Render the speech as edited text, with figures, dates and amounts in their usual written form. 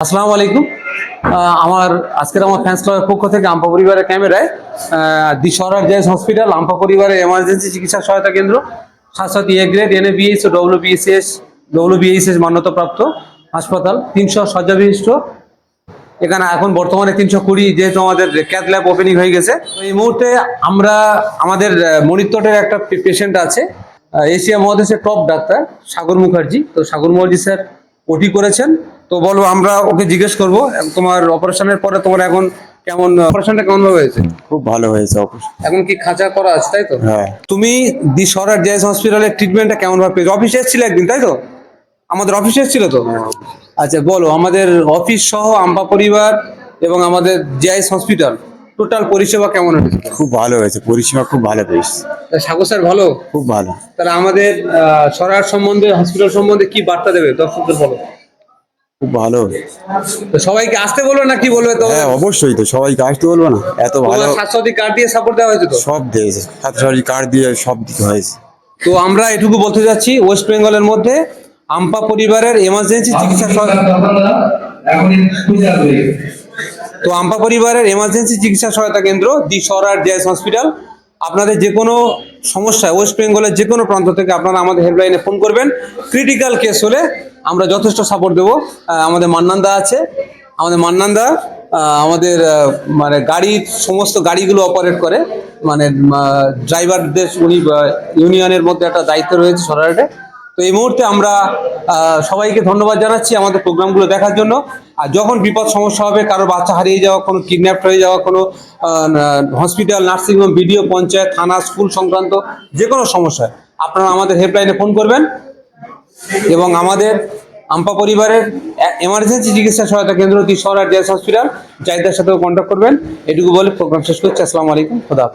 আসসালামু আলাইকুম। আমার ফ্যান্স ক্লাবের পক্ষ থেকে আম্পা পরিবারের ক্যামেরায় দি সরার জেএস হসপিটাল আম্পা পরিবারের এমার্জেন্সি চিকিৎসা সহায়তা কেন্দ্র সাথে এ গ্রেড এনএবিএইচ ও ডব্লিউবিএইচএস মান্যতাপ্রাপ্ত হাসপাতাল 300 শয্যা বিশিষ্ট। এখানে এখন বর্তমানে 320, যেহেতু আমাদের ক্যাথ ল্যাব ওপেনিং হয়ে গেছে। এই মুহূর্তে আমরা আমাদের মনিত্তরের একটা পেশেন্ট আছে, এশিয়া মহাদেশের টপ ডাক্তার সাগর মুখার্জি। তো সাগর মুখার্জি স্যার ওটি করেছেন। তো বলো, আমরা ওকে জিজ্ঞেস করবো তোমার অপারেশনের পরে তোমার এখন কেমন, অপারেশনটা কেমন ভাবে হয়েছে? খুব ভালো হয়েছে অপারেশন। এখন কি খাঁচা করা আছে, তাই তো? হ্যাঁ। তুমি দি সরার জেএস হসপিটালের ট্রিটমেন্টটা কেমন ভাবে পেয়েছো? অফিসে এসেছিলে একদিন, তাই তো? আমাদের অফিসে এসেছিল তো? আচ্ছা, বলো, আমাদের অফিস সহ আম্পা পরিবার এবং আমাদের জেএস হসপিটাল টোটাল পরিষেবা কেমন হয়েছে? খুব ভালো হয়েছে, পরিষেবা খুব ভালো পেয়েছি। সাগর স্যার ভালো? খুব ভালো। তাহলে আমাদের সরার সম্বন্ধে, হসপিটাল সম্বন্ধে কি বার্তা দেবে দর্শকদের, বলো? খুব ভালো। তো সবাইকে আসতে বলবে না কি বলবে? তো হ্যাঁ, অবশ্যই, তো সবাইকে আসতে বলবো না? এত ভালো। স্বাস্থ্যসাথী কার্ড দিয়ে সাপোর্ট দেওয়া হয়েছে তো? সব দিয়েছে, স্বাস্থ্যসাথী কার্ড দিয়ে সব দিতে হয়েছে। তো আমরা এটুকু বলতে যাচ্ছি, ওয়েস্ট বেঙ্গলের মধ্যে আম্পা পরিবারের এমার্জেন্সি চিকিৎসা আম্পা পরিবারের এমার্জেন্সি চিকিৎসা সহায়তা কেন্দ্র দি সরার জেএস হসপিটাল। আপনাদের যে কোনো সমস্যা, ওয়েস্ট বেঙ্গলের যে কোনো প্রান্ত থেকে আপনারা আমাদের হেল্পলাইনে ফোন করবেন। ক্রিটিক্যাল কেস হলে আমরা যথেষ্ট সাপোর্ট দেবো। আমাদের মান্নানদা আছে, আমাদের মানে গাড়ির সমস্ত গাড়িগুলো অপারেট করে, মানে ড্রাইভারদের উনি ইউনিয়নের মধ্যে একটা দায়িত্ব রয়েছে সরারটে। তো এই মুহূর্তে আমরা সবাইকে ধন্যবাদ জানাচ্ছি আমাদের প্রোগ্রামগুলো দেখার জন্য। আর যখন বিপদ সমস্যা হবে, কারো বাচ্চা হারিয়ে যাওয়া, কোনো কিডন্যাপ হয়ে যাওয়া, কোনো হসপিটাল, নার্সিংহোম, বিডিও, পঞ্চায়েত, থানা, স্কুল সংক্রান্ত যে কোনো সমস্যায় আপনারা আমাদের হেল্পলাইনে ফোন করবেন এবং আমাদের আম্পা পরিবারের এমার্জেন্সি চিকিৎসা সহায়তা কেন্দ্র দি সরার জেএস হসপিটাল জাহিদার সাথেও কন্ট্যাক্ট করবেন। এটুকু বলে প্রোগ্রাম শেষ করছি। আসসালামু আলাইকুম, খোদা হাফেজ।